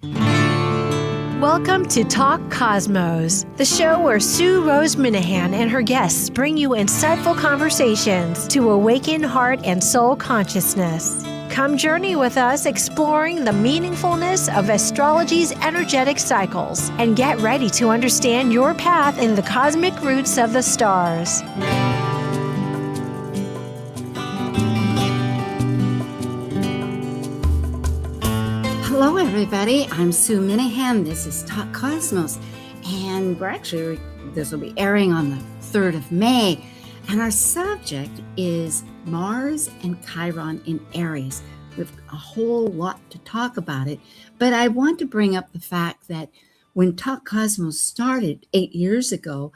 Welcome to Talk Cosmos, the show where Sue Rose Minahan and her guests bring you insightful conversations to awaken heart and soul consciousness. Come journey with us exploring the meaningfulness of astrology's energetic cycles and get ready to understand your path in the cosmic roots of the stars. Hello, everybody. I'm Sue Minahan. This is Talk Cosmos, and this will be airing on the 3rd of May, and our subject is Mars and Chiron in Aries. We have a whole lot to talk about it, but I want to bring up the fact that when Talk Cosmos started 8 years ago,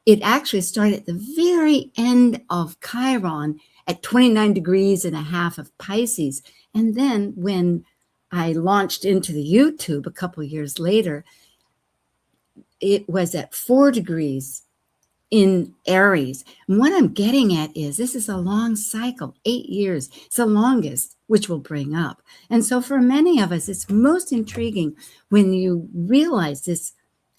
it actually started at the very end of Chiron at 29 degrees and a half of Pisces, and then when I launched into the YouTube a couple of years later, it was at 4 degrees in Aries. And what I'm getting at is this is a long cycle, 8 years. It's the longest, which we'll bring up. And so for many of us, it's most intriguing when you realize this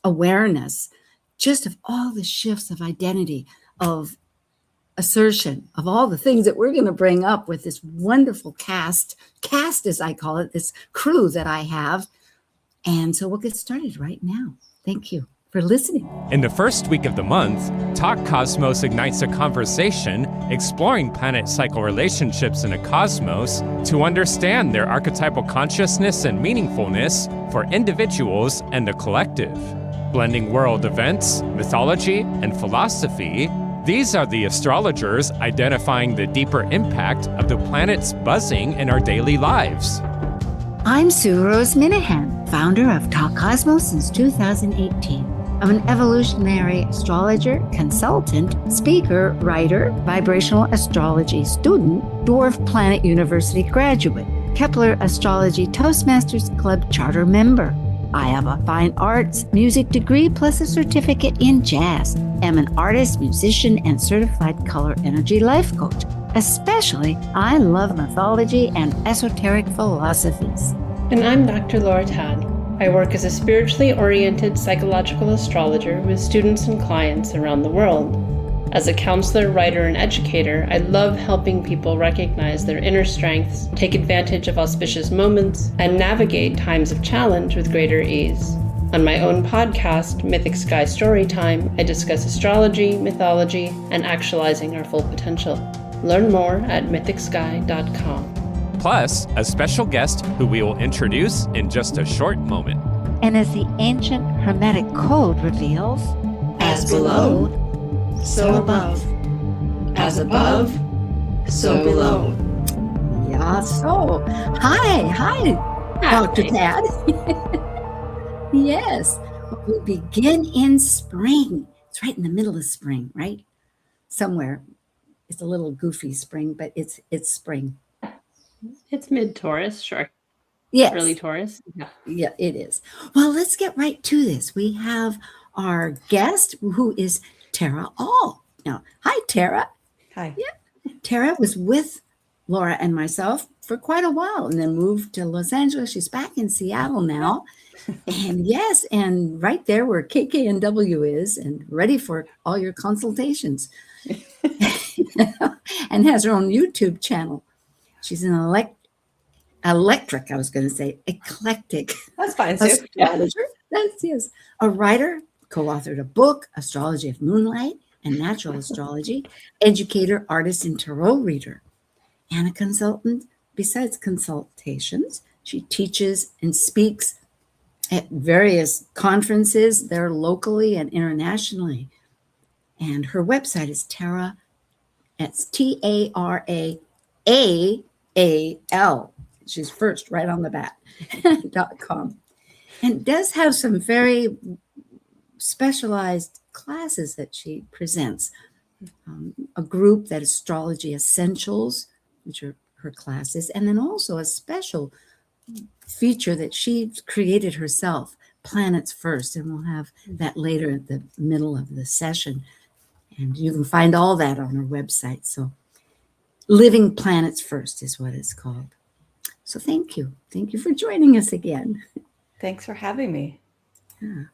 awareness just of all the shifts of identity, of assertion, of all the things that we're going to bring up with this wonderful cast as I call it, this crew that I have. And so we'll get started right now. Thank you for listening. In the first week of the month, Talk Cosmos ignites a conversation exploring planet cycle relationships in a cosmos to understand their archetypal consciousness and meaningfulness for individuals and the collective. Blending world events, mythology, and philosophy, these are the astrologers identifying the deeper impact of the planets buzzing in our daily lives. I'm Sue Rose Minahan, founder of Talk Cosmos since 2018. I'm an evolutionary astrologer, consultant, speaker, writer, vibrational astrology student, Dwarf Planet University graduate, Kepler Astrology Toastmasters Club charter member. I have a fine arts music degree plus a certificate in jazz. I'm an artist, musician, and certified color energy life coach. Especially, I love mythology and esoteric philosophies. And I'm Dr. Laura Todd. I work as a spiritually oriented psychological astrologer with students and clients around the world. As a counselor, writer, and educator, I love helping people recognize their inner strengths, take advantage of auspicious moments, and navigate times of challenge with greater ease. On my own podcast, Mythic Sky Storytime, I discuss astrology, mythology, and actualizing our full potential. Learn more at mythicsky.com. Plus, a special guest who we will introduce in just a short moment. And as the ancient Hermetic Code reveals, as below, so above. As above, so below. Yeah, so. Hi, Dr. Tad. Yes, we begin in spring. It's right in the middle of spring, right? Somewhere. It's a little goofy spring, but it's spring. It's mid-Taurus, sure. Yes. Early Taurus. Yeah, it is. Well, let's get right to this. We have our guest who is Tara All. Now, hi, Tara. Hi. Yeah. Tara was with Laura and myself for quite a while and then moved to Los Angeles. She's back in Seattle now. And yes, and right there where KKNW is and ready for all your consultations. And has her own YouTube channel. She's an eclectic. That's fine, Sue. Astrologer. That's yes. A writer, co-authored a book, Astrology of Moonlight and Natural Astrology, educator, artist, and tarot reader, and a consultant. Besides consultations, she teaches and speaks at various conferences there locally and internationally. And her website is Tara, that's TARAAAL. She's first right on the bat, .com. And does have some very specialized classes that she presents. A group that is Astrology Essentials, which are her classes, and then also a special feature that she created herself, Planets First, and we'll have that later at the middle of the session. And you can find all that on her website. So Living Planets First is what it's called. So thank you. Thank you for joining us again. Thanks for having me. Yeah.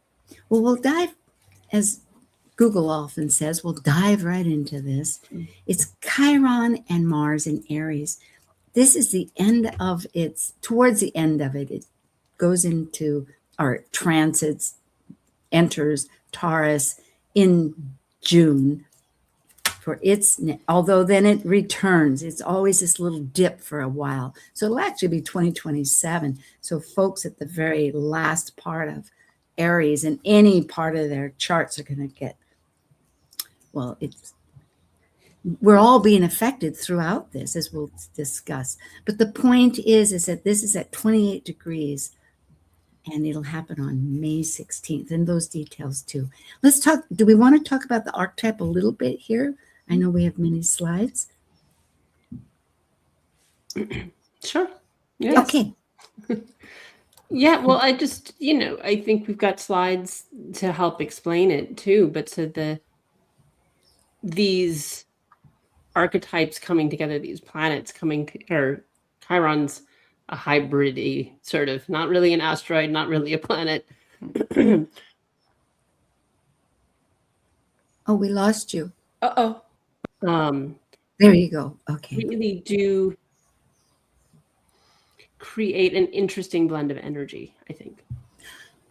Well, we'll dive, as Google often says, we'll dive right into this. It's Chiron and Mars in Aries. This is the end of towards the end of it. It goes into, or transits, enters Taurus in June. Although then it returns. It's always this little dip for a while. So it'll actually be 2027. So folks at the very last part of Aries and any part of their charts are going to get, well, we're all being affected throughout this, as we'll discuss. But the point is that this is at 28 degrees and it'll happen on May 16th, and those details too. Let's talk. Do we want to talk about the archetype a little bit here? I know we have many slides. Sure. Yes. Okay. Yeah, well, I just, I think we've got slides to help explain it too, but so these archetypes coming together, these planets or Chiron's a hybrid-y sort of, not really an asteroid, not really a planet. Oh, we lost you. Uh-oh. There you go. Okay. Really do create an interesting blend of energy, I think.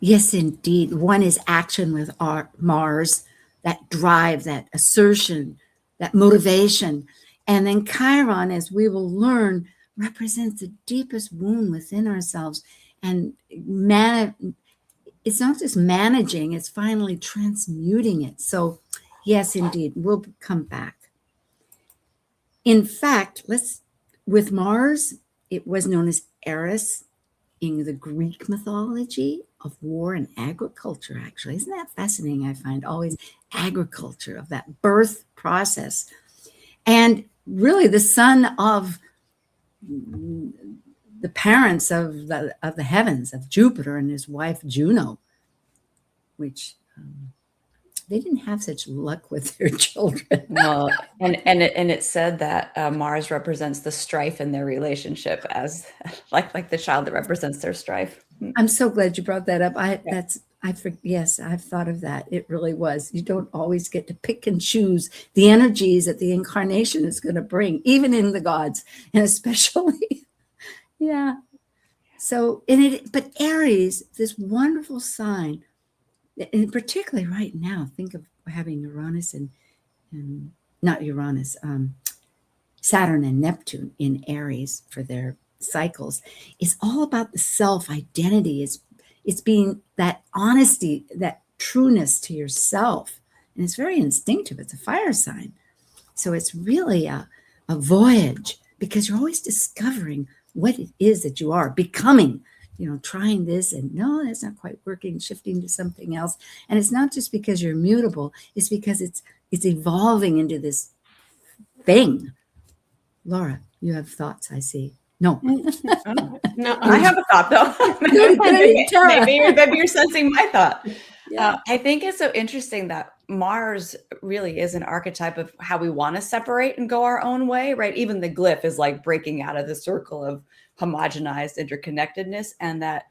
Yes, indeed. One is action with Mars, that drive, that assertion, that motivation. And then Chiron, as we will learn, represents the deepest wound within ourselves. And it's not just managing, it's finally transmuting it. So yes, indeed, we'll come back. In fact, with Mars, it was known as Aries in the Greek mythology of war and agriculture, actually. Isn't that fascinating? I find always agriculture, of that birth process. And really the son of the parents of the heavens, of Jupiter and his wife Juno, which they didn't have such luck with their children. Well, and it said that Mars represents the strife in their relationship, as like the child that represents their strife. I'm so glad you brought that up. Yes, I've thought of that. It really was. You don't always get to pick and choose the energies that the incarnation is going to bring, even in the gods, and especially, yeah. So, but Aries, this wonderful sign, and particularly right now, think of having Uranus and not Uranus, Saturn and Neptune in Aries for their cycles. It's all about the self-identity. It's being that honesty, that trueness to yourself. And it's very instinctive. It's a fire sign. So it's really a voyage, because you're always discovering what it is that you are becoming, trying this and no, that's not quite working, shifting to something else. And it's not just because you're mutable, it's because it's evolving into this thing. Laura, you have thoughts, I see. No. No, I have a thought though. maybe you're sensing my thought. Yeah. I think it's so interesting that Mars really is an archetype of how we want to separate and go our own way, right? Even the glyph is like breaking out of the circle of homogenized interconnectedness, and that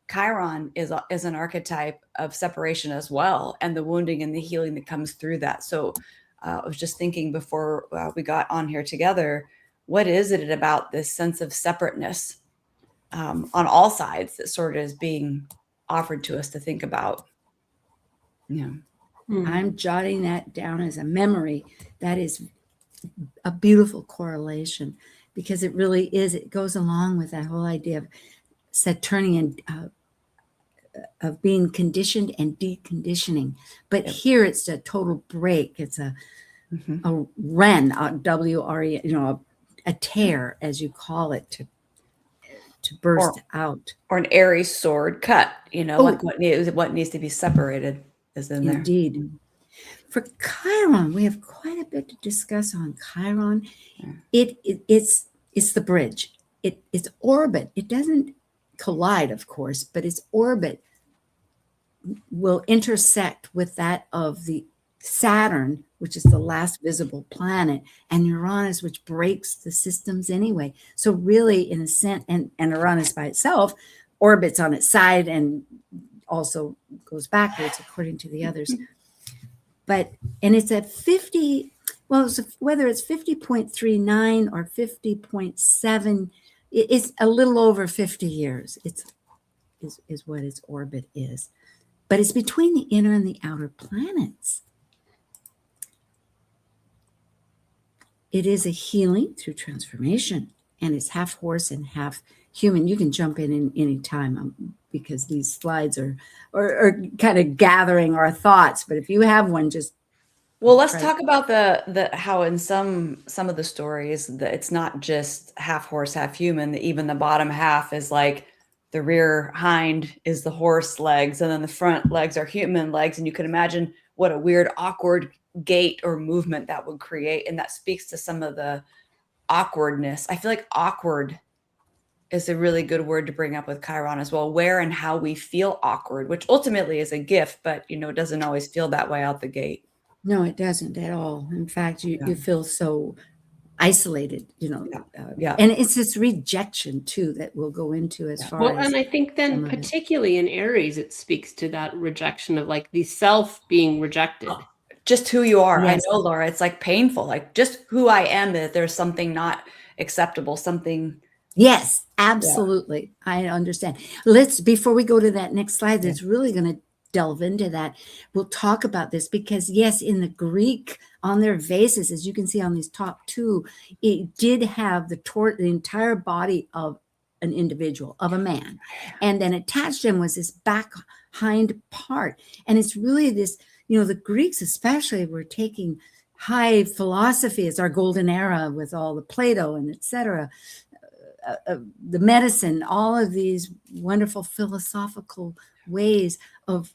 Chiron is an archetype of separation as well, and the wounding and the healing that comes through that. So I was just thinking before we got on here together, what is it about this sense of separateness on all sides that sort of is being offered to us to think about? Yeah. I'm jotting that down as a memory. That is a beautiful correlation, because it really is. It goes along with that whole idea of Saturnian, of being conditioned and deconditioning. But here it's a total break. It's a ren, W-R-E, a tear, as you call it, to burst out. Or an Aries sword cut, like what needs to be separated is in there. Indeed. For Chiron, we have quite a bit to discuss on Chiron. Yeah. It's the bridge. Its orbit. It doesn't collide, of course, but its orbit will intersect with that of the Saturn, which is the last visible planet, and Uranus, which breaks the systems anyway. So really, in a sense, and Uranus by itself orbits on its side and also goes backwards according to the others. But, and it's at 50, well, whether it's 50.39 or 50.7, it's a little over 50 years. Is what its orbit is. But it's between the inner and the outer planets. It is a healing through transformation, and it's half horse and half human. You can jump in any time because these slides are kind of gathering our thoughts. But if you have one, just let's talk about the how in some of the stories that it's not just half horse, half human. That even the bottom half is like the rear hind is the horse legs, and then the front legs are human legs. And you can imagine what a weird, awkward gait or movement that would create. And that speaks to some of the awkwardness. I feel like awkward is a really good word to bring up with Chiron as well. Where and how we feel awkward, which ultimately is a gift, but it doesn't always feel that way out the gate. No, it doesn't at all. In fact, you feel so isolated, and it's this rejection too that we'll go into as far as. And I think then particularly in Aries, it speaks to that rejection of like the self being rejected. Just who you are. Yes. I know, Laura, it's like painful, like just who I am, that there's something not acceptable, something. Yes, absolutely. Yeah. I understand. Before we go to that next slide, that's really going to delve into that. We'll talk about this because yes, in the Greek, on their vases, as you can see on these top two, it did have the entire body of an individual, of a man. And then attached to him was this back hind part. And it's really this, the Greeks especially were taking high philosophy as our golden era with all the Plato and etc. The medicine, all of these wonderful philosophical ways of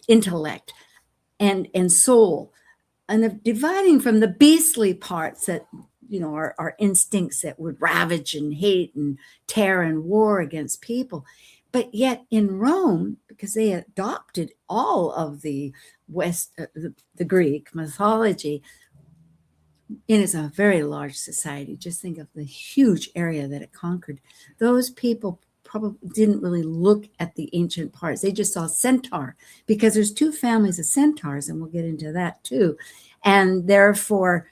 intellect and soul, and the dividing from the beastly parts that are instincts that would ravage and hate and tear and war against people. But yet in Rome, because they adopted all of the West, the Greek mythology, it is a very large society. Just think of the huge area that it conquered. Those people probably didn't really look at the ancient parts. They just saw centaur, because there's two families of centaurs, and we'll get into that too. And therefore,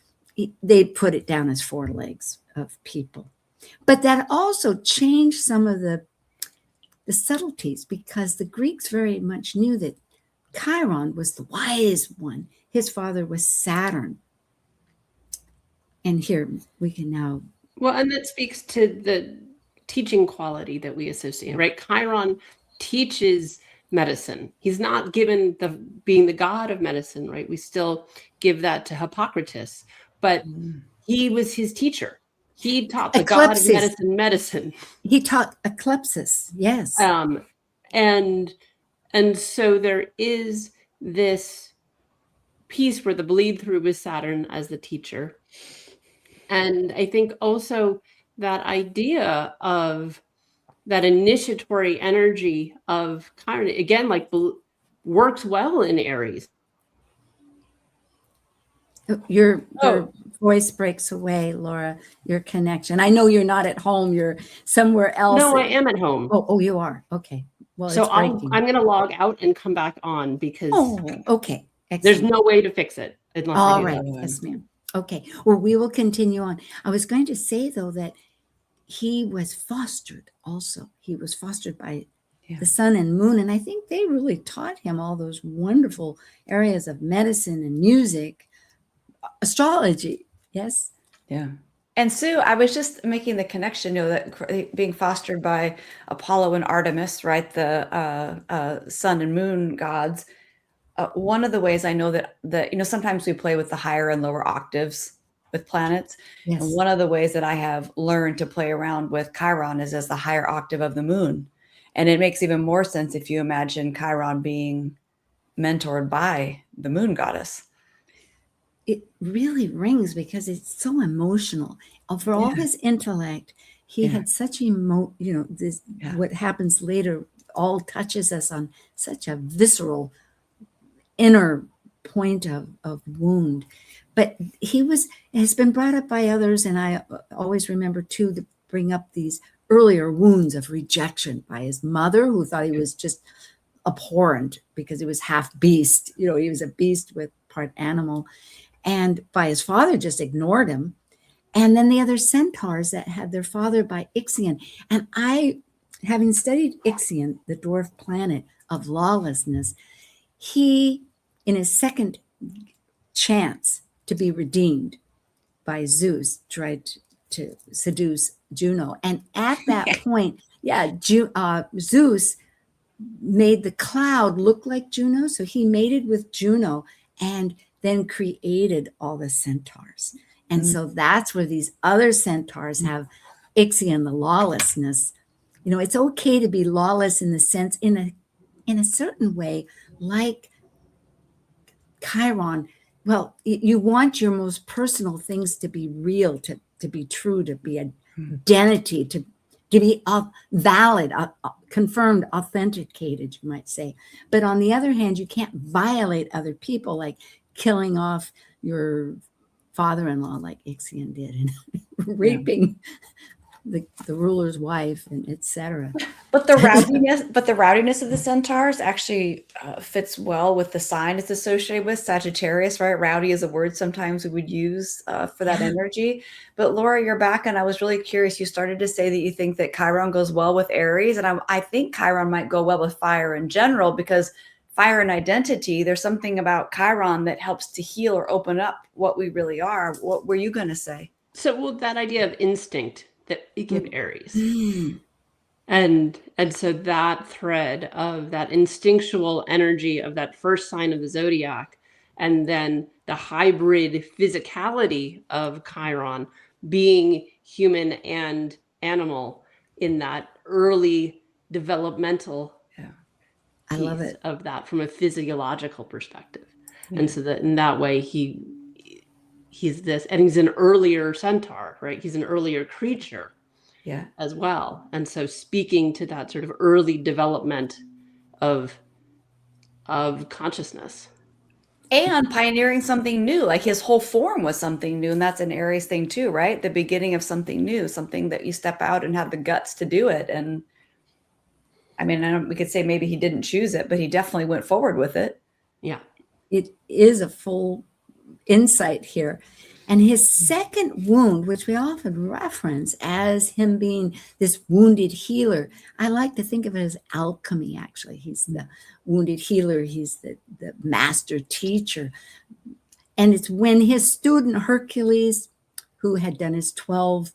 they put it down as 4 legs of people. But that also changed some of the subtleties, because the Greeks very much knew that Chiron was the wise one. His father was Saturn. And here we can now. Well, and that speaks to the teaching quality that we associate, right? Chiron teaches medicine. He's not given being the god of medicine, right? We still give that to Hippocrates, but he was his teacher. He taught the god of medicine. He taught eclipsis, yes. And so there is this piece where the bleed through was Saturn as the teacher. And I think also that idea of that initiatory energy of Chiron, again, like works well in Aries. Your voice breaks away, Laura, your connection. I know you're not at home. You're somewhere else. No, I am at home. Oh, you are. Okay. Well, so I'm going to log out and come back on because okay. Excellent. There's no way to fix it. All right. Yes, ma'am. Okay. Well, we will continue on. I was going to say, though, that he was fostered also. He was fostered by the sun and moon. And I think they really taught him all those wonderful areas of medicine and music, astrology. Yes. Yeah. And Sue, I was just making the connection, that being fostered by Apollo and Artemis, right? The sun and moon gods. One of the ways I know that sometimes we play with the higher and lower octaves with planets. Yes. And one of the ways that I have learned to play around with Chiron is as the higher octave of the moon. And it makes even more sense if you imagine Chiron being mentored by the moon goddess. It really rings because it's so emotional. For all his intellect, he had such what happens later all touches us on such a visceral inner point of wound. But he has been brought up by others, and I always remember too to bring up these earlier wounds of rejection by his mother, who thought he was just abhorrent because he was half beast. He was a beast with part animal. And by his father, just ignored him. And then the other centaurs that had their father by Ixion. And I, having studied Ixion, the dwarf planet of lawlessness, he, in his second chance to be redeemed by Zeus, tried to seduce Juno. And at that point, Zeus made the cloud look like Juno. So he mated with Juno and then created all the centaurs. And so that's where these other centaurs have Ixion, the lawlessness. It's okay to be lawless in the sense, in a certain way, like Chiron. Well, you want your most personal things to be real, to be true, to be identity, to be valid, confirmed, authenticated, you might say. But on the other hand, you can't violate other people, like killing off your father-in-law like Ixion did, and raping the ruler's wife, and etc. But the rowdiness of the centaurs actually fits well with the sign it's associated with, Sagittarius, right? Rowdy is a word sometimes we would use for that energy. But Laura, you're back, and I was really curious. You started to say that you think that Chiron goes well with Aries, and I think Chiron might go well with fire in general, because fire and identity, there's something about Chiron that helps to heal or open up what we really are. What were you going to say? So, that idea of instinct that we give Aries. And so that thread of that instinctual energy of that first sign of the zodiac, and then the hybrid physicality of Chiron being human and animal in that early developmental I love it. Of that from a physiological perspective. And so that in that way he's this, and he's an earlier centaur, right? He's an earlier creature as well. And so speaking to that sort of early development of consciousness. And pioneering something new, like his whole form was something new. And that's an Aries thing too, right? The beginning of something new, something that you step out and have the guts to do it. And I mean, we could say maybe he didn't choose it, but he definitely went forward with it. Yeah. It is a full insight here. And his second wound, which we often reference as him being this wounded healer, I like to think of it as alchemy, actually. He's the wounded healer. He's the master teacher. And it's when his student Hercules, who had done his 12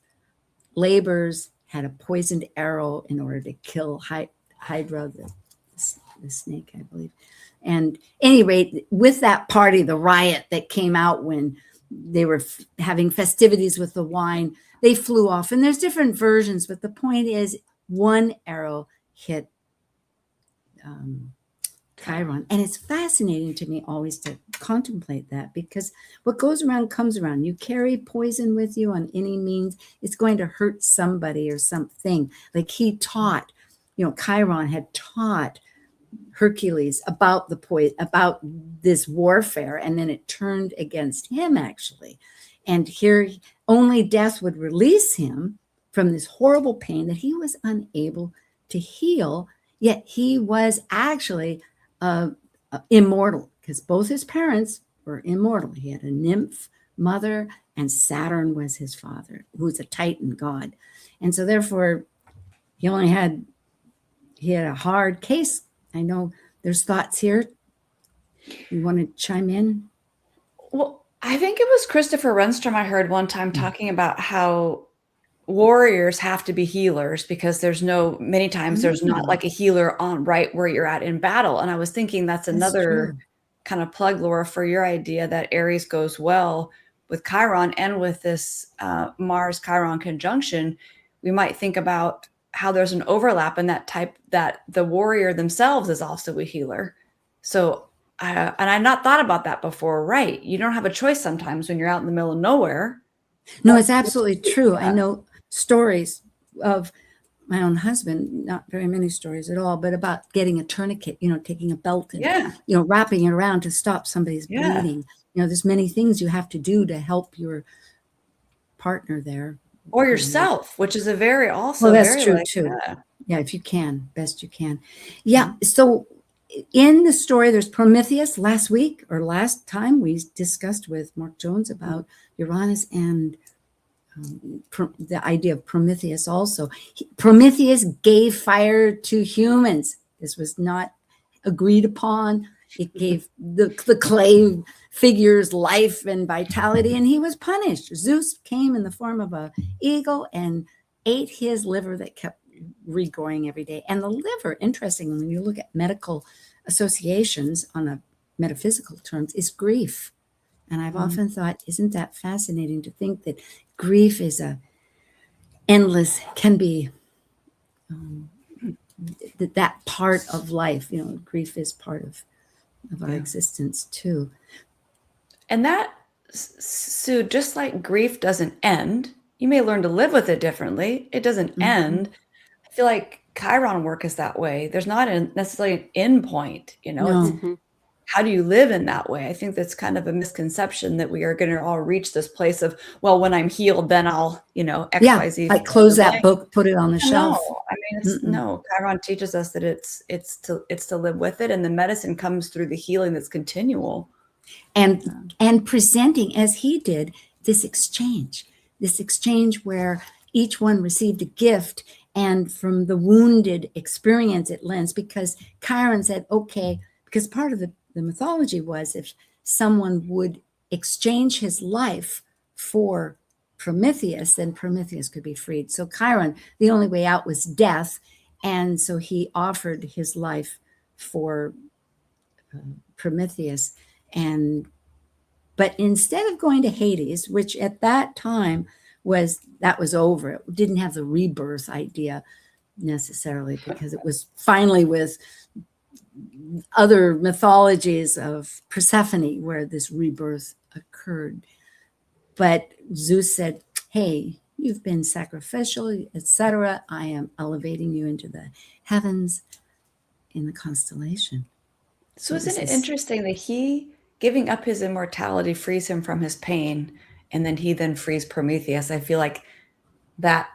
labors, had a poisoned arrow in order to kill Hydra, the snake, I believe. And at any rate, with that party, the riot that came out when they were having festivities with the wine, they flew off. And there's different versions, but the point is one arrow hit Chiron. And it's fascinating to me always to contemplate that, because what goes around comes around. You carry poison with you on any means, it's going to hurt somebody or something. Like he taught, Chiron had taught Hercules about about this warfare, and then it turned against him, actually. And here only death would release him from this horrible pain that he was unable to heal, yet he was actually immortal, because both his parents were immortal. He had a nymph mother, and Saturn was his father, who was a Titan god. And so therefore he had a hard case. I know there's thoughts here. You want to chime in? Well, I think it was Christopher Renstrom I heard one time talking about how warriors have to be healers, because many times there's not like a healer on right where you're at in battle. And I was thinking that's another kind of plug, Laura, for your idea that Aries goes well with Chiron, and with this Mars-Chiron conjunction, we might think about how there's an overlap in that the warrior themselves is also a healer. So, and I've not thought about that before, right? You don't have a choice sometimes when you're out in the middle of nowhere. No, it's absolutely true. I know stories of my own husband, not very many stories at all, but about getting a tourniquet, taking a belt and, wrapping it around to stop somebody's bleeding. There's many things you have to do to help your partner there. Or yourself, which is a very also well, that's very true like, too. yeah. Yeah, if you can, best you can. Yeah. So in the story, there's Prometheus. Last week or last time we discussed with Mark Jones about Uranus and the idea of Prometheus also. Prometheus gave fire to humans. This was not agreed upon. It gave the clay figures life and vitality, and he was punished. Zeus came in the form of an eagle and ate his liver that kept regrowing every day. And the liver, interestingly, when you look at medical associations on a metaphysical terms, is grief. And I've often thought, isn't that fascinating to think that grief is a endless, can be that part of life. You know, grief is part of our existence too. And that, Sue, just like grief doesn't end, you may learn to live with it differently. It doesn't end. I feel like Chiron work is that way. There's not necessarily an end point, you know. No. It's how do you live in that way? I think that's kind of a misconception that we are going to all reach this place of, well, when I'm healed, then I'll, you know, X, Y, Z. I close that book, put it on the shelf. No, I mean, it's no. Chiron teaches us that it's to live with it, and the medicine comes through the healing that's continual, and presenting as he did this exchange where each one received a gift, and from the wounded experience it lends, because Chiron said, okay, because part of the mythology was if someone would exchange his life for Prometheus, then Prometheus could be freed. So Chiron, the only way out was death. And so he offered his life for Prometheus. But instead of going to Hades, which at that time was over, it didn't have the rebirth idea necessarily, because it was finally with other mythologies of Persephone where this rebirth occurred. But Zeus said, hey, you've been sacrificial, etc. I am elevating you into the heavens in the constellation. So isn't it interesting that he giving up his immortality frees him from his pain, and then he frees Prometheus? I feel like that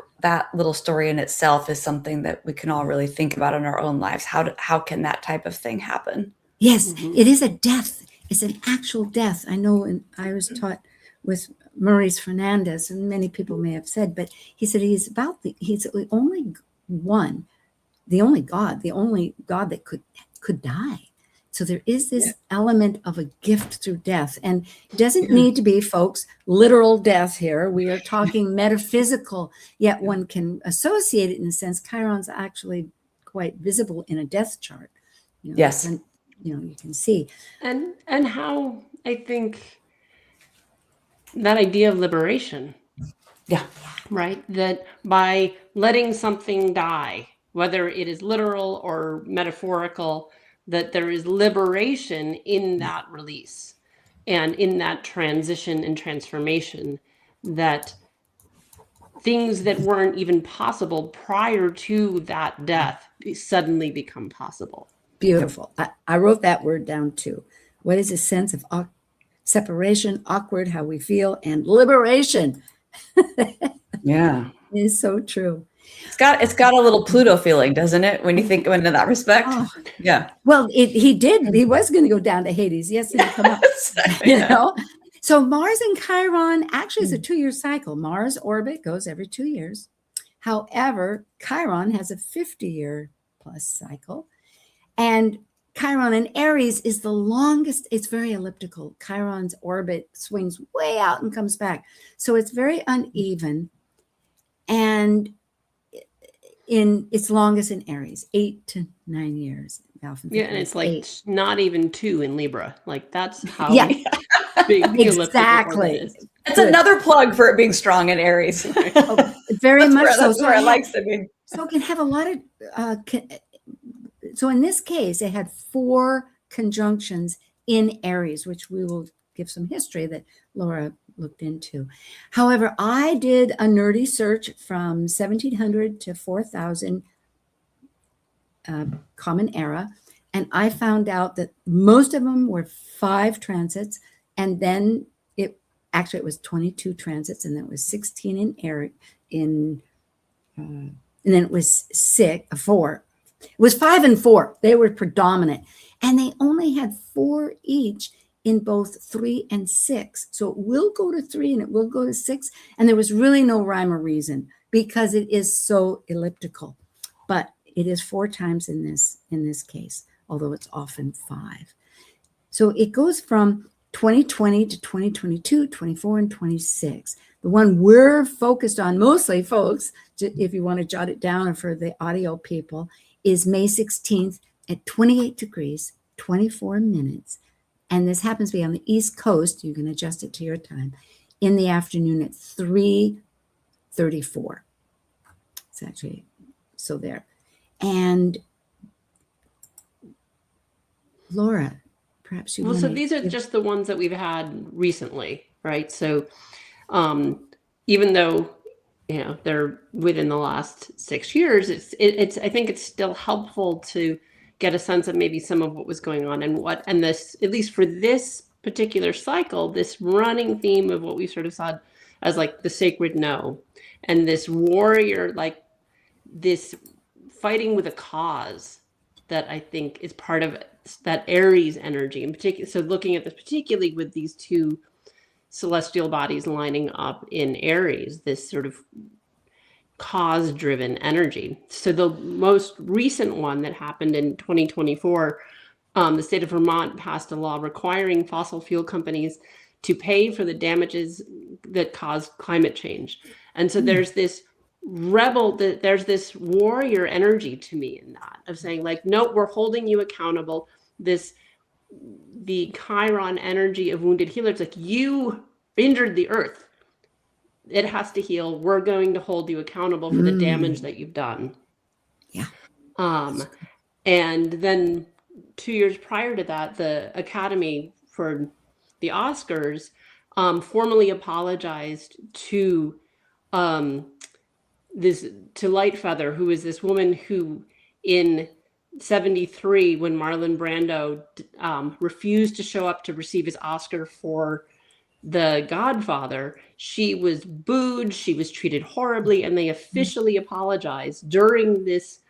little story in itself is something that we can all really think about in our own lives. How can that type of thing happen? Yes, it is a death. It's an actual death. I know, and I was taught with Maurice Fernandez, and many people may have said, but he said he's the only one, the only God that could die. So there is this element of a gift through death. And it doesn't need to be, folks, literal death here. We are talking metaphysical, yet one can associate it in a sense. Chiron's actually quite visible in a death chart. You know, yes. And, you know, you can see. And how I think that idea of liberation. Yeah. Right? That by letting something die, whether it is literal or metaphorical, that there is liberation in that release and in that transition and transformation, that things that weren't even possible prior to that death suddenly become possible. Beautiful. I wrote that word down too. What is a sense of separation, awkward, how we feel, and liberation? Yeah. It is so true. It's got a little Pluto feeling, doesn't it? When you think in that respect. Oh. Yeah. Well, he was going to go down to Hades. Yes, and come up. You know. So Mars and Chiron actually is a 2-year cycle. Mars orbit goes every 2 years. However, Chiron has a 50-year plus cycle, and Chiron in Aries is the longest. It's very elliptical. Chiron's orbit swings way out and comes back, so it's very uneven, and it's longest in Aries, 8 to 9 years. And it's like 8. Not even 2 in Libra. Like that's how big exactly. It's another plug for it being strong in Aries. Very much so. That's where I like to be. So it can have a lot of. So in this case, it had 4 conjunctions in Aries, which we will give some history that Laura looked into. However, I did a nerdy search from 1700 to 4000 Common Era, and I found out that most of them were 5 transits, and then actually it was 22 transits, and then it was 16 in Aries, and then it was 4. It was 5 and 4. They were predominant, and they only had 4 each in both 3 and 6. So it will go to 3 and it will go to 6. And there was really no rhyme or reason because it is so elliptical. But it is 4 times in this case, although it's often 5. So it goes from 2020 to 2022, 24, and 26. The one we're focused on mostly, folks, if you want to jot it down for the audio people, is May 16th at 28 degrees, 24 minutes. And this happens to be on the East Coast. You can adjust it to your time. In the afternoon at 3:34. It's actually, so there. And Laura, perhaps you so these are just the ones that we've had recently, right? So even though, they're within the last 6 years, it's I think it's still helpful to get a sense of maybe some of what was going on and this, at least for this particular cycle, this running theme of what we sort of saw as like the sacred no, and this warrior, like this fighting with a cause that I think is part of that Aries energy in particular. So looking at this particularly with these 2 celestial bodies lining up in Aries, this sort of cause-driven energy. So the most recent one that happened in 2024, the state of Vermont passed a law requiring fossil fuel companies to pay for the damages that caused climate change. And so there's this there's this warrior energy to me in that, of saying like, no, we're holding you accountable. The Chiron energy of wounded healers, like you injured the earth. It has to heal. We're going to hold you accountable for the damage that you've done. Yeah. And then 2 years prior to that, the Academy for the Oscars formally apologized to Lightfeather, who is this woman who in 73, when Marlon Brando refused to show up to receive his Oscar for The Godfather, she was booed, she was treated horribly, and they officially apologized during this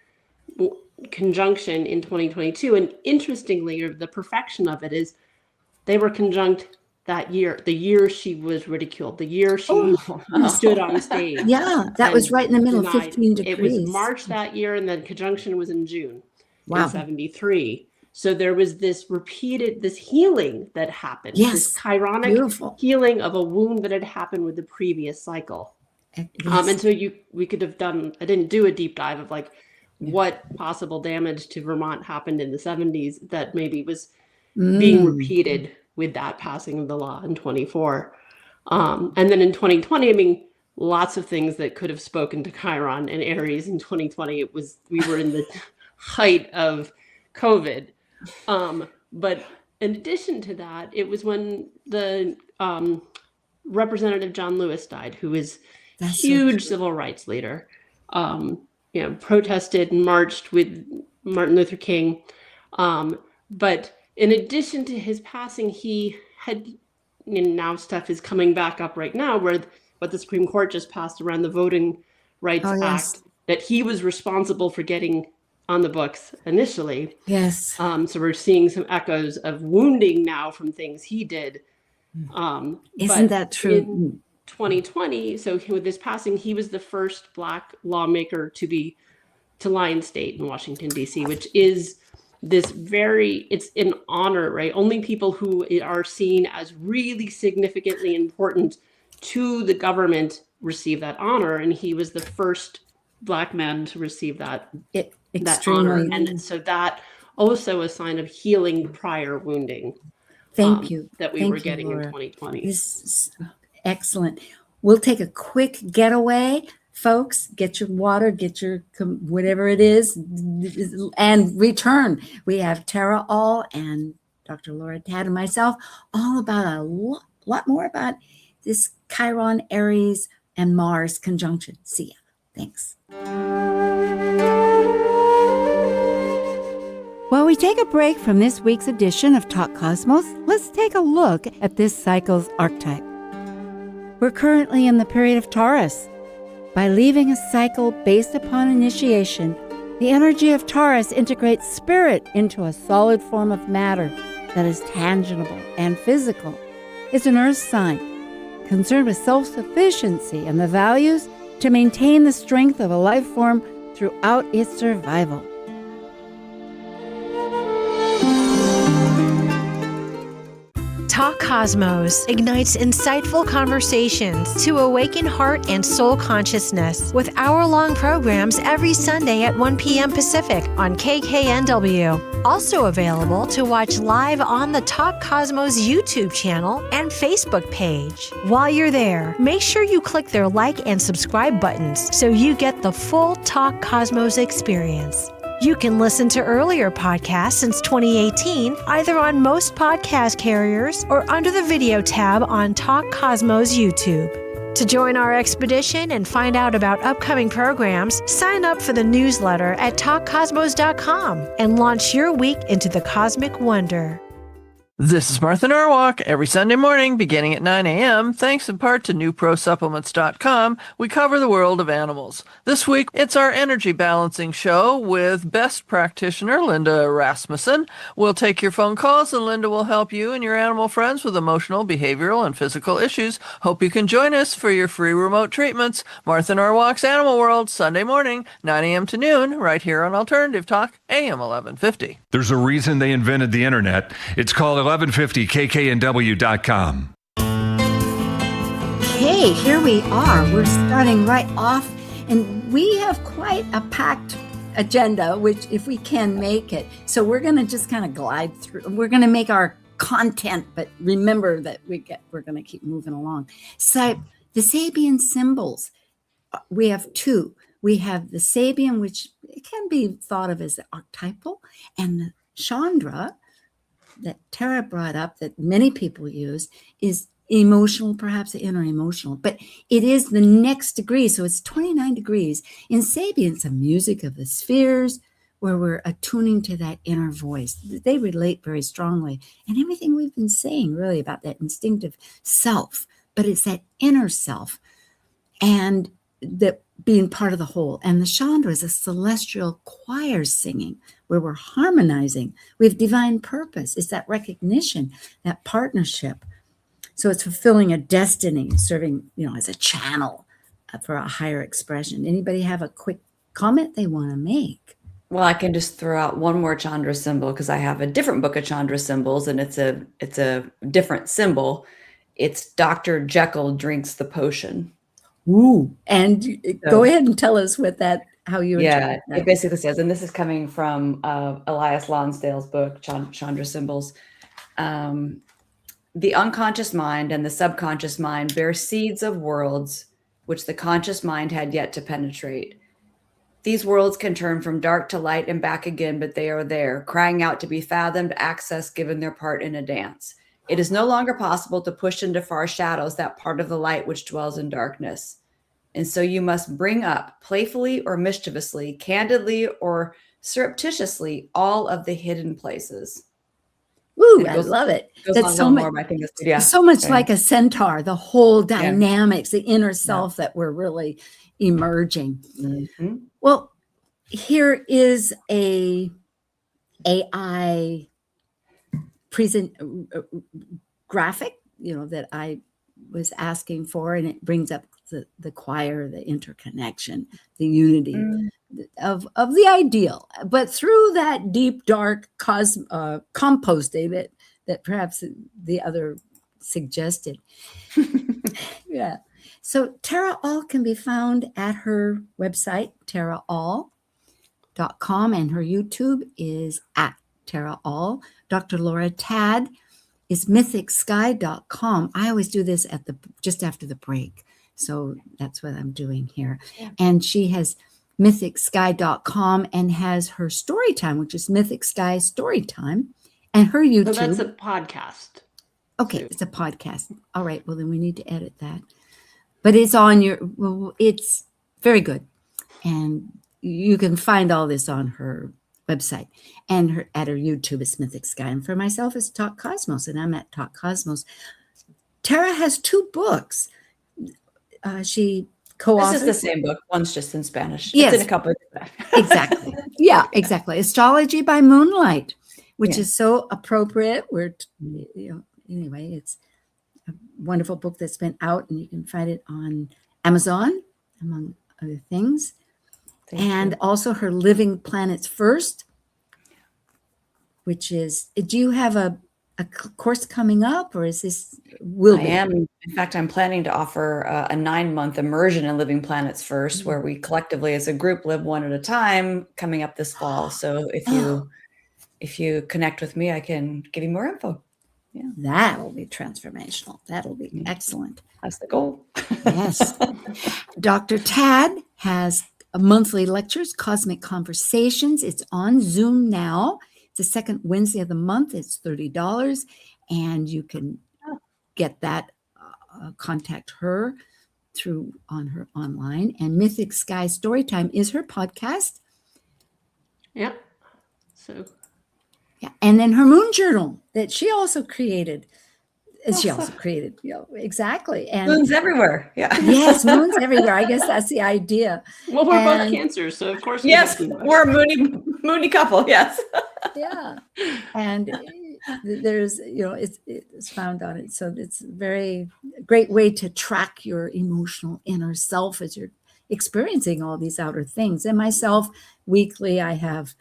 conjunction in 2022. And interestingly, the perfection of it is they were conjunct that year, the year she was ridiculed, the year she stood on stage. Yeah, that was right in the middle, 15 degrees. It was March that year, and then conjunction was in June in 73. So there was this healing that happened. Yes, this chironic healing of a wound that had happened with the previous cycle. Yes. And so we could have I didn't do a deep dive of like what possible damage to Vermont happened in the 70s that maybe was being repeated with that passing of the law in 24. And then in 2020, I mean, lots of things that could have spoken to Chiron and Aries in 2020. We were in the height of COVID. But in addition to that, it was when the Representative John Lewis died, who is a huge civil rights leader, protested and marched with Martin Luther King. But in addition to his passing, he had, now stuff is coming back up right now, where what the Supreme Court just passed around the Voting Rights Act, that he was responsible for getting on the books initially. Yes. So we're seeing some echoes of wounding now from things he did. Isn't that true? In 2020, so with this passing, he was the first Black lawmaker to lie in state in Washington, D.C., which is this it's an honor, right? Only people who are seen as really significantly important to the government receive that honor. And he was the first Black man to receive that honor. And so that also a sign of healing prior wounding. Thank you. That we were getting Laura. In 2020. This is excellent. We'll take a quick getaway. Folks, get your water, get your whatever it is, and return. We have Tara All and Dr. Laura Tad and myself all about a lot more about this Chiron, Aries, and Mars conjunction. See ya. Thanks. While we take a break from this week's edition of Talk Cosmos, let's take a look at this cycle's archetype. We're currently in the period of Taurus. By leaving a cycle based upon initiation, the energy of Taurus integrates spirit into a solid form of matter that is tangible and physical. It's an earth sign, concerned with self-sufficiency and the values to maintain the strength of a life form throughout its survival. Talk Cosmos ignites insightful conversations to awaken heart and soul consciousness with hour-long programs every Sunday at 1 p.m. Pacific on KKNW. Also available to watch live on the Talk Cosmos YouTube channel and Facebook page. While you're there, make sure you click their like and subscribe buttons so you get the full Talk Cosmos experience. You can listen to earlier podcasts since 2018, either on most podcast carriers or under the video tab on Talk Cosmos YouTube. To join our expedition and find out about upcoming programs, sign up for the newsletter at talkcosmos.com and launch your week into the cosmic wonder. This is Martha Norwalk. Every Sunday morning, beginning at 9 a.m., thanks in part to newprosupplements.com, we cover the world of animals. This week, it's our energy balancing show with best practitioner Linda Rasmussen. We'll take your phone calls, and Linda will help you and your animal friends with emotional, behavioral, and physical issues. Hope you can join us for your free remote treatments. Martha Norwalk's Animal World, Sunday morning, 9 a.m. to noon, right here on Alternative Talk, AM 1150. There's a reason they invented the internet. It's called 1150kknw.com. Okay, here we are. We're starting right off, and we have quite a packed agenda, which if we can make it. So we're going to just kind of glide through. We're going to make our content, but remember that we're going to keep moving along. So the Sabian symbols, we have two. We have the Sabian, which it can be thought of as the archetypal, and the Chandra that Tara brought up that many people use is emotional, perhaps the inner emotional, but it is the next degree. So it's 29 degrees. In Sabian, it's the music of the spheres where we're attuning to that inner voice. They relate very strongly. And everything we've been saying really about that instinctive self, but it's that inner self and that being part of the whole. And the Chandra is a celestial choir singing where we're harmonizing. We have divine purpose. It's that recognition, that partnership. So it's fulfilling a destiny, serving, as a channel for a higher expression. Anybody have a quick comment they want to make? Well, I can just throw out one more Chandra symbol because I have a different book of Chandra symbols, and it's a different symbol. It's Dr. Jekyll drinks the potion. Ooh, and go ahead and tell us how you interpret that. It basically says, and this is coming from Elias Lonsdale's book, Chandra Symbols. The unconscious mind and the subconscious mind bear seeds of worlds which the conscious mind had yet to penetrate. These worlds can turn from dark to light and back again, but they are there, crying out to be fathomed, accessed, given their part in a dance. It is no longer possible to push into far shadows that part of the light which dwells in darkness. And so you must bring up, playfully or mischievously, candidly or surreptitiously, all of the hidden places. Ooh, I love it. That's so much, more, I think so much like a centaur, the whole dynamics, the inner self that we're really emerging. Mm-hmm. Well, here is a AI graphic, that I was asking for, and it brings up the choir, the interconnection, the unity of the ideal, but through that deep, dark composting that perhaps the other suggested. Yeah. So Tara All can be found at her website, taraall.com, and her YouTube is at Tara All. Dr. Laura Tad is mythicsky.com. I always do this just after the break. So that's what I'm doing here. Yeah. And she has mythicsky.com and has her story time, which is Mythic Sky Storytime, and her YouTube. So that's a podcast. Okay, it's a podcast. All right, well then we need to edit that. But it's it's very good. And you can find all this on her website, and at her YouTube is Mythic Sky. And for myself, it's Talk Cosmos, and I'm at Talk Cosmos. Tara has 2 books. she co-authored. This is the same book. One's just in Spanish. Yes. It's in a couple of Exactly. Yeah, exactly. Astrology by Moonlight, which is so appropriate. Anyway, it's a wonderful book that's been out, and you can find it on Amazon, among other things. And also her Living Planets First, which is, do you have a course coming up, or is this I am. In fact, I'm planning to offer a 9-month immersion in Living Planets First, where we collectively as a group live one at a time, coming up this fall. So if you connect with me, I can give you more info. Yeah, that'll be transformational. That'll be excellent. That's the goal. Yes. Dr. Tad has monthly lectures, Cosmic Conversations. It's on Zoom now. It's the second Wednesday of the month. It's $30, and you can get that. Contact her on her online. And Mythic Sky Storytime is her podcast. Yeah. So. Yeah, and then her moon journal that she also created. Exactly. And moons everywhere. Yeah. Yes, moons everywhere. I guess that's the idea. Well, we're both Cancers, so of course. We're a moony couple. Yes. Yeah. And there's, it's found on it. So it's a very great way to track your emotional inner self as you're experiencing all these outer things. And myself, weekly, I have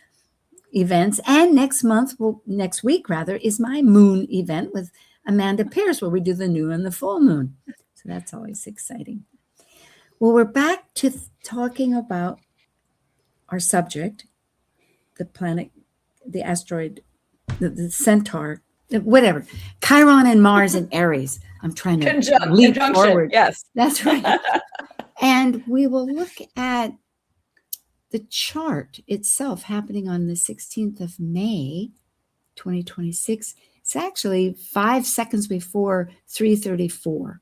events. And next week is my moon event with Amanda Pierce, where we do the new and the full moon. So that's always exciting. Well, we're back to talking about our subject, the planet, the asteroid, the centaur, whatever, Chiron and Mars and Aries. I'm trying to leap forward. Yes, that's right. And we will look at the chart itself happening on the 16th of May, 2026. It's actually 5 seconds before 3:34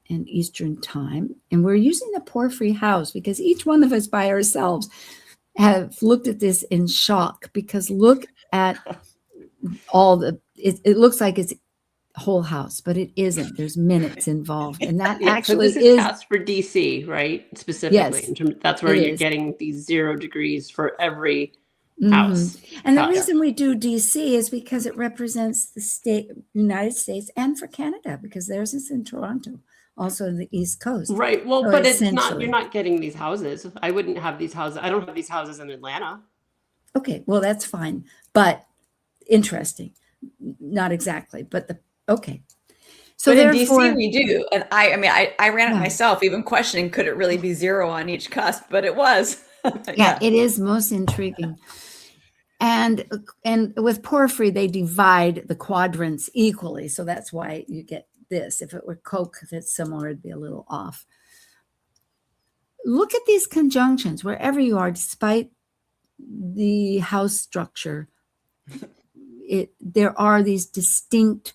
in Eastern time. And we're using the Porphyry house because each one of us by ourselves have looked at this in shock, because look at it looks like it's whole house, but it isn't. There's minutes involved, and that actually so this is cast for DC, right? Specifically, yes, that's where you're getting these 0 degrees for every house. And the reason we do DC is because it represents the United States, and for Canada, because theirs is in Toronto, also in the East Coast. Right. Well, but it's not. You're not getting these houses. I wouldn't have these houses. I don't have these houses in Atlanta. Okay, well that's fine, but interesting. Not exactly, but okay. So in DC we do, and I ran it myself, even questioning could it really be 0 on each cusp, but it was. Yeah, it is most intriguing. And with Porphyry, they divide the quadrants equally, so that's why you get this. If it were Coke that's similar, it'd be a little off. Look at these conjunctions wherever you are, despite the house structure. There are these distinct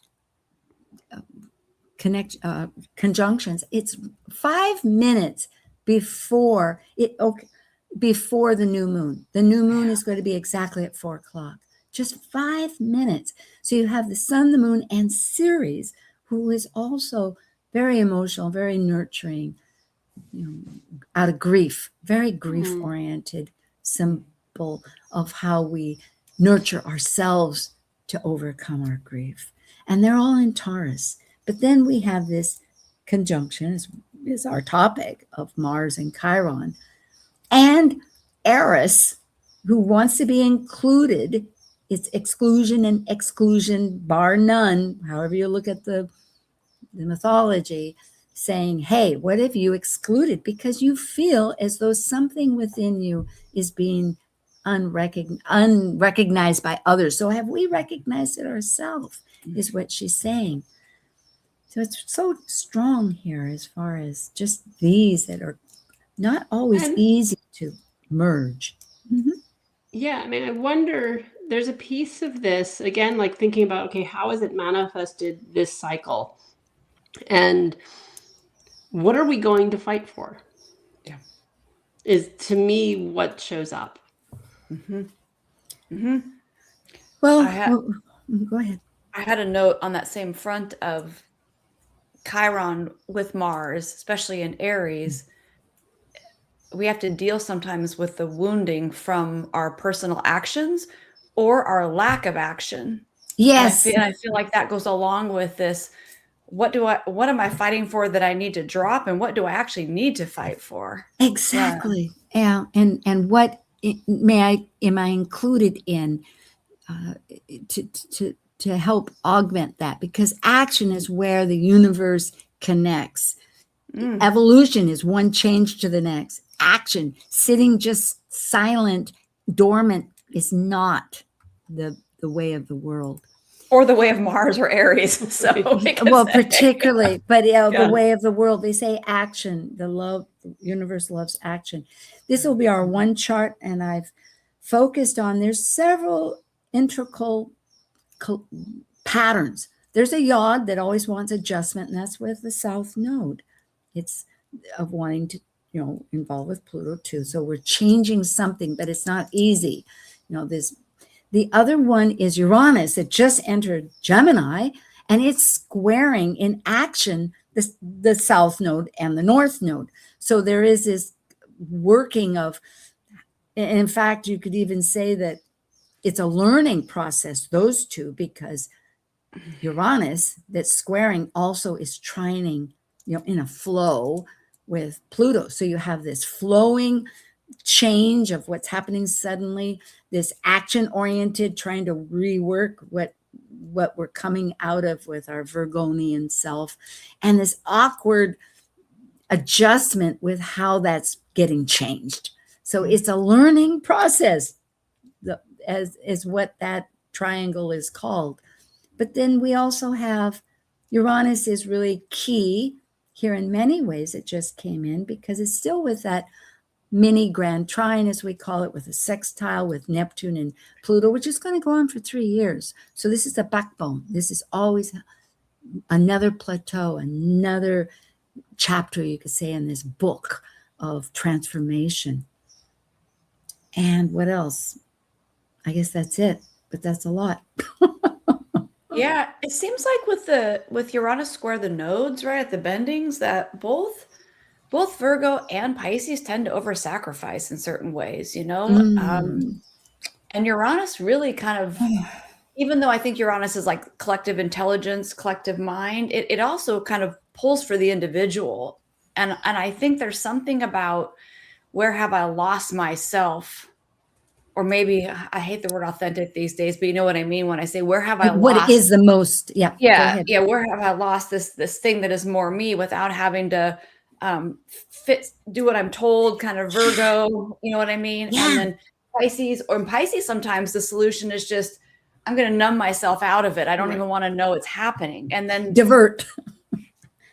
conjunctions. It's 5 minutes before before the new moon. The new moon is going to be exactly at 4 o'clock. Just 5 minutes. So you have the sun, the moon, and Ceres, who is also very emotional, very nurturing, out of grief, very grief-oriented symbol of how we nurture ourselves to overcome our grief. And they're all in Taurus. But then we have this conjunction, is our topic, of Mars and Chiron. And Aries, who wants to be included, it's exclusion and exclusion, bar none, however you look at the mythology, saying, hey, what have you excluded? Because you feel as though something within you is being unrecognized by others. So have we recognized it ourselves, is what she's saying. So it's so strong here as far as just these that are not always easy to merge. Mm-hmm. Yeah, I wonder, there's a piece of this, again, like thinking about, okay, how has it manifested this cycle? And what are we going to fight for? Yeah. Is, to me, what shows up. Mm-hmm. Mm-hmm. Well, go ahead. I had a note on that same front of Chiron with Mars, especially in Aries, we have to deal sometimes with the wounding from our personal actions or our lack of action. Yes. And I feel like that goes along with this. What am I fighting for that I need to drop, and what do I actually need to fight for? Exactly. Yeah. And what am I included in to help augment that? Because action is where the universe connects. Evolution is one change to the next. Action, sitting just silent, dormant, is not the way of the world. Or the way of Mars or Aries. So well, particularly, but the way of the world, they say action. The universe loves action. This will be our one chart, and I've focused on, there's several integral patterns. There's a yod that always wants adjustment, and that's with the south node. It's of wanting to, involve with Pluto too. So we're changing something, but it's not easy. The other one is Uranus. It just entered Gemini, and it's squaring in action the south node and the north node. So there is this working of, in fact, you could even say that it's a learning process, those two, because Uranus that's squaring also is trining, in a flow with Pluto. So you have this flowing change of what's happening suddenly, this action-oriented, trying to rework what we're coming out of with our Virgonian self, and this awkward adjustment with how that's getting changed. So it's a learning process, as what that triangle is called. But then we also have Uranus is really key here in many ways. It just came in because it's still with that mini grand trine, as we call it, with a sextile with Neptune and Pluto, which is going to go on for 3 years. So this is the backbone. This is always another plateau, another chapter, you could say, in this book of transformation. And what else? I guess that's it, but that's a lot. Yeah, it seems like with Uranus square the nodes, right, at the bendings, that both Virgo and Pisces tend to over-sacrifice in certain ways, and Uranus really kind of, even though I think Uranus is like collective intelligence, collective mind, it also kind of pulls for the individual. And I think there's something about, where have I lost myself? Or maybe, I hate the word authentic these days, but you know what I mean when I say, where have I lost? What is the most? Yeah. Yeah. Where have I lost this thing that is more me, without having to do what I'm told, kind of Virgo, you know what I mean? Yeah. And then Pisces, sometimes the solution is just, I'm going to numb myself out of it. I don't even want to know it's happening. And then divert.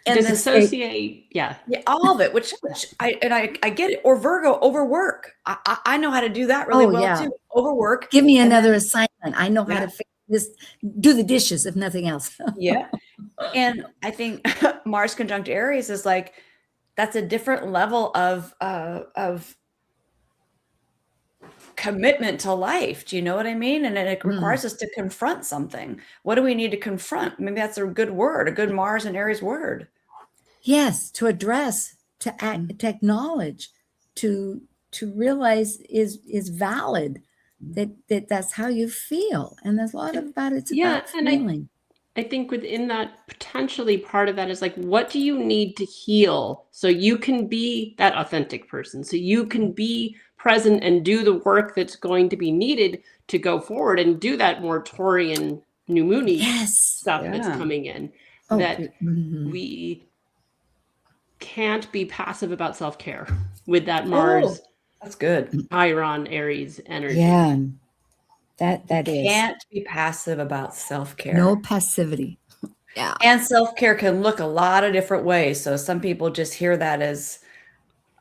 And disassociate. Yeah, all of it, which I get it. Or Virgo, overwork. I know how to do that really well too. Overwork. Give me another assignment. I know how to fix this, do the dishes, if nothing else. Yeah. And I think Mars conjunct Aries is like, that's a different level of commitment to life. Do you know what I mean? And it requires us to confront something. What do we need to confront? Maybe that's a good word, a good Mars and Aries word. Yes, to address, to act, to acknowledge, to realize is valid, that's how you feel. And there's a lot about it's about feeling. I think within that, potentially part of that is like, what do you need to heal so you can be that authentic person, so you can be present and do the work that's going to be needed to go forward and do that more Taurian new moony stuff that's coming in. We can't be passive about self-care with that Mars. That's good. Chiron, Aries energy. Yeah. That is. Can't be passive about self-care. No passivity. Yeah. And self-care can look a lot of different ways. So some people just hear that as,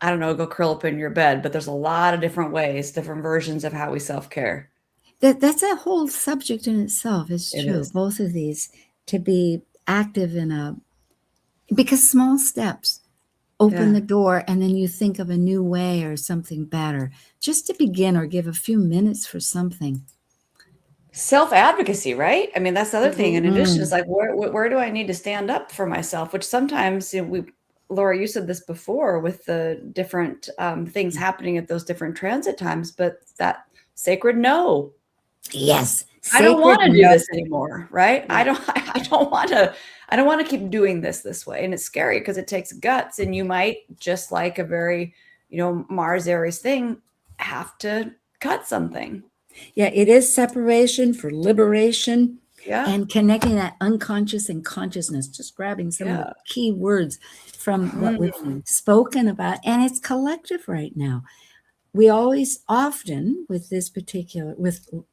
I don't know, go curl up in your bed, but there's a lot of different ways, different versions of how we self-care. That's a whole subject in itself. It's true. Both of these, to be active because small steps open the door, and then you think of a new way or something better, just to begin, or give a few minutes for something. self-advocacy, right? I mean, that's the other thing. In addition, is like, where do I need to stand up for myself? Which sometimes, Laura, you said this before with the different things happening at those different transit times, but that sacred no. Yes. I don't want to do this anymore, right? I don't want to keep doing this way. And it's scary because it takes guts, and you might, just like a very, Mars Aries thing, have to cut something. Yeah, it is separation for liberation. Yeah. And connecting that unconscious and consciousness, just grabbing some of the key words from what we've spoken about. And it's collective right now. We often, with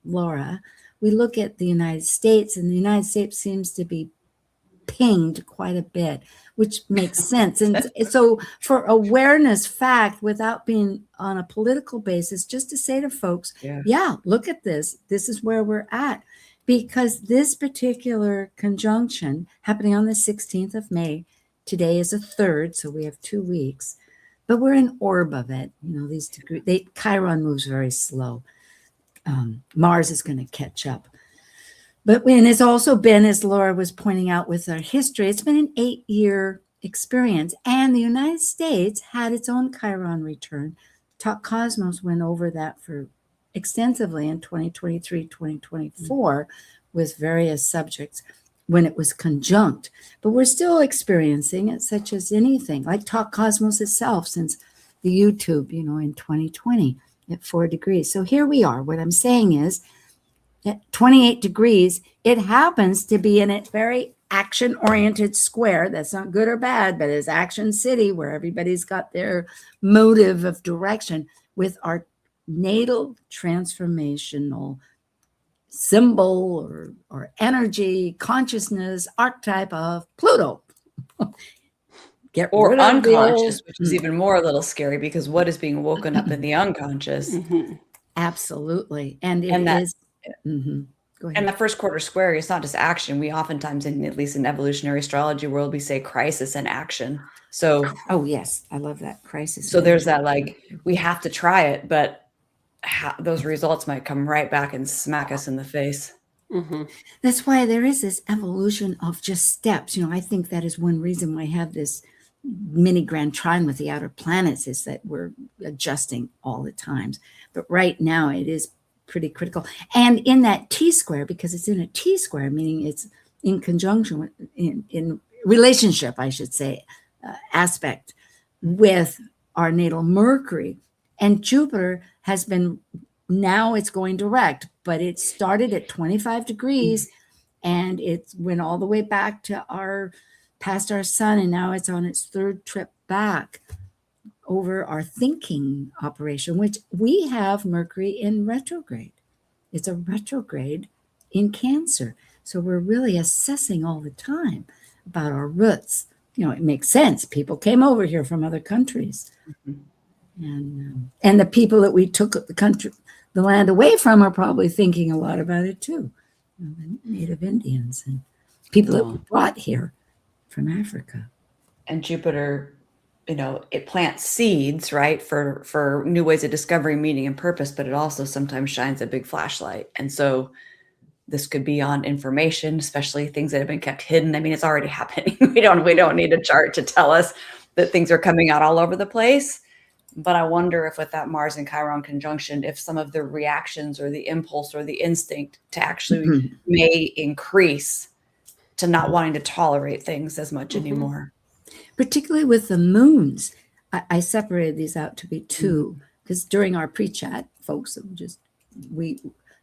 Laura, we look at the United States, and the United States seems to be pinged quite a bit, which makes sense. And so for awareness fact, without being on a political basis, just to say to folks, look at this. This is where we're at. Because this particular conjunction happening on the 16th of May, today is a 3rd, so we have 2 weeks, but we're in orb of it. These degrees, Chiron moves very slow. Mars is going to catch up. But when it's also been, as Laura was pointing out with our history, it's been an 8-year experience. And the United States had its own Chiron return. Talk Cosmos went over that for extensively in 2023, 2024 with various subjects when it was conjunct. But we're still experiencing it, such as anything, like Talk Cosmos itself since the YouTube, in 2020 at 4 degrees. So here we are. What I'm saying is, at 28 degrees, it happens to be in a very action-oriented square. That's not good or bad, but it's Action City, where everybody's got their motive of direction, with our natal transformational symbol or energy, consciousness, archetype of Pluto. Or unconscious, which is even more a little scary, because what is being woken up in the unconscious? Absolutely. And it is. Go ahead. And the first quarter square is not just action. We oftentimes, at least in evolutionary astrology world, we say crisis and action. So, oh yes, I love that, crisis. So there's that, like, we have to try it, but those results might come right back and smack us in the face. That's why there is this evolution of just steps. I think that is one reason why I have this mini grand trine with the outer planets, is that we're adjusting all the times. But right now it is pretty critical. And in that T square, because it's in a T square, meaning it's in conjunction with, in relationship, I should say, aspect with our natal Mercury. And Jupiter has been, now it's going direct, but it started at 25 degrees and it went all the way back to past our sun. And now it's on its 3rd trip back over our thinking operation, which we have Mercury in retrograde. It's a retrograde in Cancer. So we're really assessing all the time about our roots. It makes sense. People came over here from other countries. And the people that we took the land away from are probably thinking a lot about it too. The Native Indians and people that were brought here from Africa. And Jupiter, it plants seeds, right, for new ways of discovering meaning and purpose, but it also sometimes shines a big flashlight. And so this could be on information, especially things that have been kept hidden. I mean, it's already happening. We don't need a chart to tell us that things are coming out all over the place. But I wonder if with that Mars and Chiron conjunction, if some of the reactions or the impulse or the instinct to actually may increase to not wanting to tolerate things as much anymore. Particularly with the moons. I separated these out to be 2, because during our pre-chat, folks, it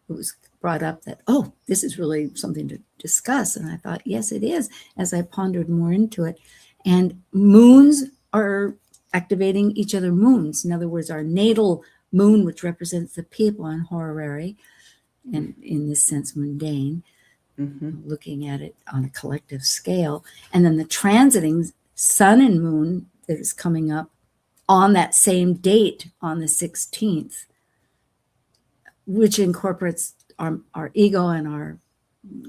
was brought up that, this is really something to discuss. And I thought, yes, it is, as I pondered more into it. And moons are activating each other moons. In other words, our natal moon, which represents the people on horary, and in this sense, mundane, looking at it on a collective scale. And then the transiting sun and moon that is coming up on that same date on the 16th, which incorporates our ego and our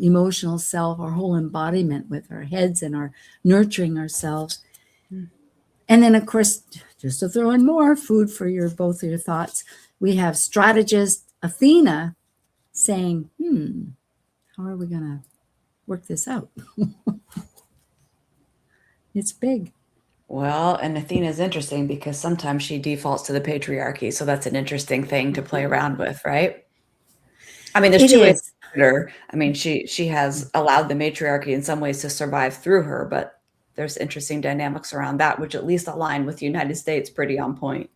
emotional self, our whole embodiment with our heads and our nurturing ourselves. And then, of course, just to throw in more food for both of your thoughts, we have strategist Athena saying, how are we going to work this out? It's big. Well, and Athena's interesting because sometimes she defaults to the patriarchy. So that's an interesting thing to play around with, right? I mean, there's two ways to look at her. I mean, she has allowed the matriarchy in some ways to survive through her, but there's interesting dynamics around that, which at least align with the United States pretty on point.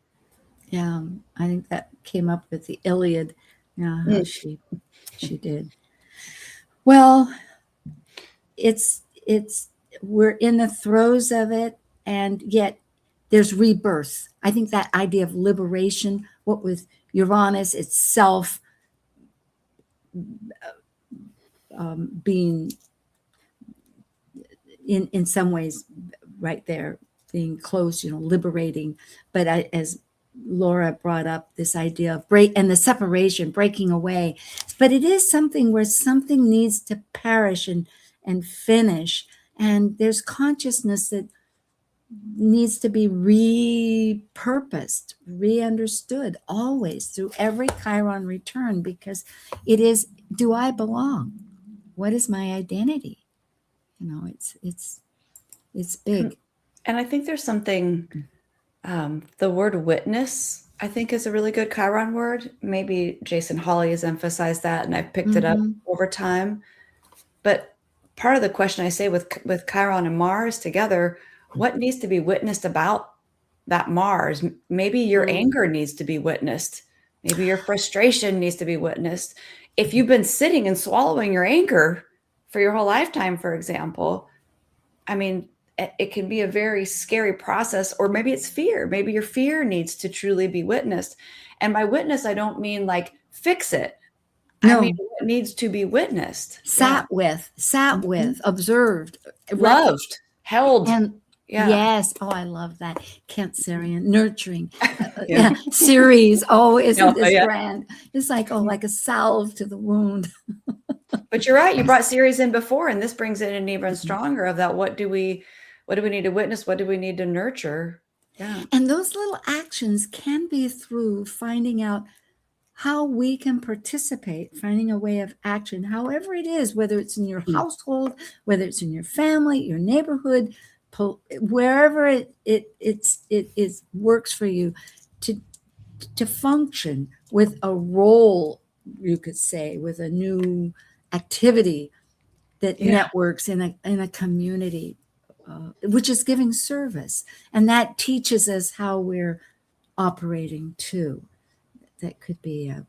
Yeah, I think that came up with the Iliad. Yeah, how she did. Well, we're in the throes of it, and yet there's rebirth. I think that idea of liberation, what with Uranus itself being in some ways right there, being close, liberating. But as Laura brought up, this idea of and the separation, breaking away. But it is something where something needs to perish and finish. And there's consciousness that needs to be repurposed, re-understood always through every Chiron return, because it is, do I belong? What is my identity? It's big. And I think there's something, the word witness, I think, is a really good Chiron word. Maybe Jason Hawley has emphasized that, and I've picked it up over time. But part of the question I say with Chiron and Mars together, what needs to be witnessed about that Mars? Maybe your anger needs to be witnessed. Maybe your frustration needs to be witnessed. If you've been sitting and swallowing your anger for your whole lifetime, for example, I mean, it can be a very scary process. Or maybe it's fear. Maybe your fear needs to truly be witnessed. And by witness, I don't mean like fix it. No. I mean, it needs to be witnessed. Sat with, observed, loved, held. And yes. Oh, I love that. Cancerian, nurturing. Series. Oh, isn't this grand? It's like, like a salve to the wound. But you're right. You brought Ceres in before, and this brings it in even stronger of that. What do we need to witness? What do we need to nurture? Yeah. And those little actions can be through finding out how we can participate, finding a way of action, however it is, whether it's in your household, whether it's in your family, your neighborhood, wherever it works for you to function with a role, you could say, with a new activity that networks in a community, which is giving service. And that teaches us how we're operating too. That could be a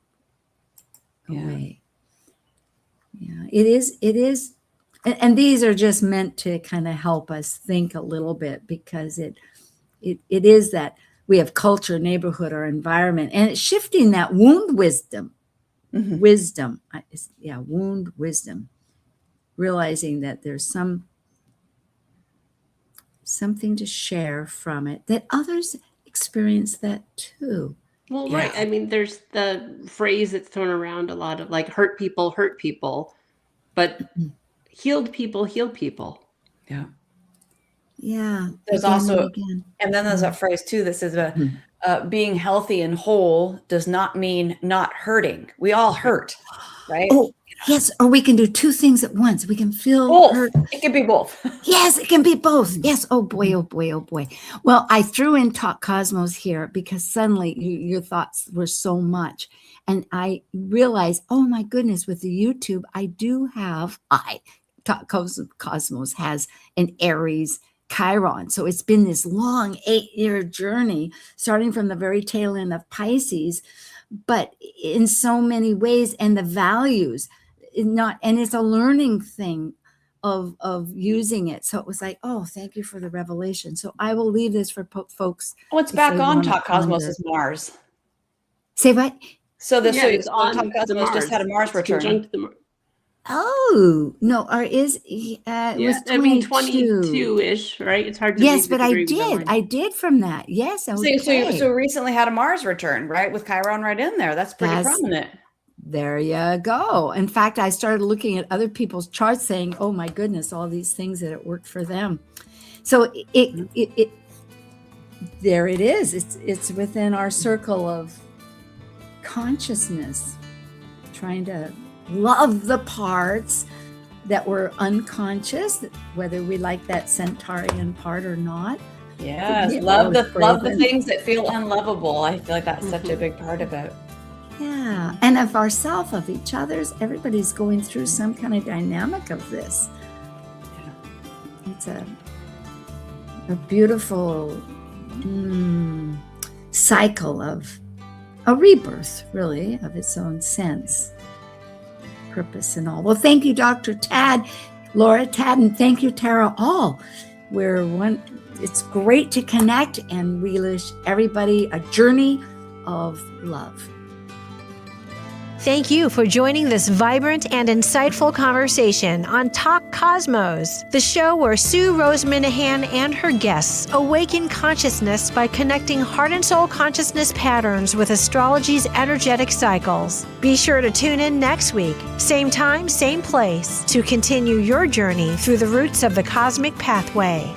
way. Yeah, it is. And these are just meant to kind of help us think a little bit, because it is that we have culture, neighborhood, or environment, and it's shifting that wound wisdom. Wound wisdom, realizing that there's something to share from it, that others experience that too. Well, right. I mean, there's the phrase that's thrown around a lot of like, hurt people, but healed people heal people. Yeah. Yeah. There's also, and then there's that phrase too, that says being healthy and whole does not mean not hurting. We all hurt, right? Oh, yes. Or we can do two things at once. We can feel both. Hurt. It can be both. Yes, it can be both. Yes. Oh boy, oh boy, oh boy. Well, I threw in Talk Cosmos here because suddenly your thoughts were so much. And I realized, oh my goodness, with the YouTube, Talk Cosmos has an Aries Chiron. So it's been this long 8-year journey, starting from the very tail end of Pisces, but in so many ways, and the values, and it's a learning thing of using it. So it was like, oh, thank you for the revelation. So I will leave this for folks. Oh, it's back on Talk Cosmos is Mars. Say what? So it's on Talk Cosmos just had a Mars return. Oh no! Or is it was 22-ish, right? It's hard to. Yes, but I did from that. Yes, so recently had a Mars return, right, with Chiron right in there. That's pretty prominent. There you go. In fact, I started looking at other people's charts, saying, "Oh my goodness, all these things that it worked for them." So it there it is. It's within our circle of consciousness. trying to love the parts that were unconscious, whether we like that Centaurian part or not. Yes, love the things that feel unlovable. I feel like that's such a big part of it. Yeah, and of ourselves, of each other's. Everybody's going through some kind of dynamic of this. Yeah. It's a beautiful cycle of a rebirth, really, of its own sense, purpose, and all. Well, thank you, Dr. Tad, Laura Tad, and thank you, Tara All. It's great to connect and we wish everybody a journey of love. Thank you for joining this vibrant and insightful conversation on Talk Cosmos, the show where Sue Rose Minahan and her guests awaken consciousness by connecting heart and soul consciousness patterns with astrology's energetic cycles. Be sure to tune in next week, same time, same place, to continue your journey through the roots of the cosmic pathway.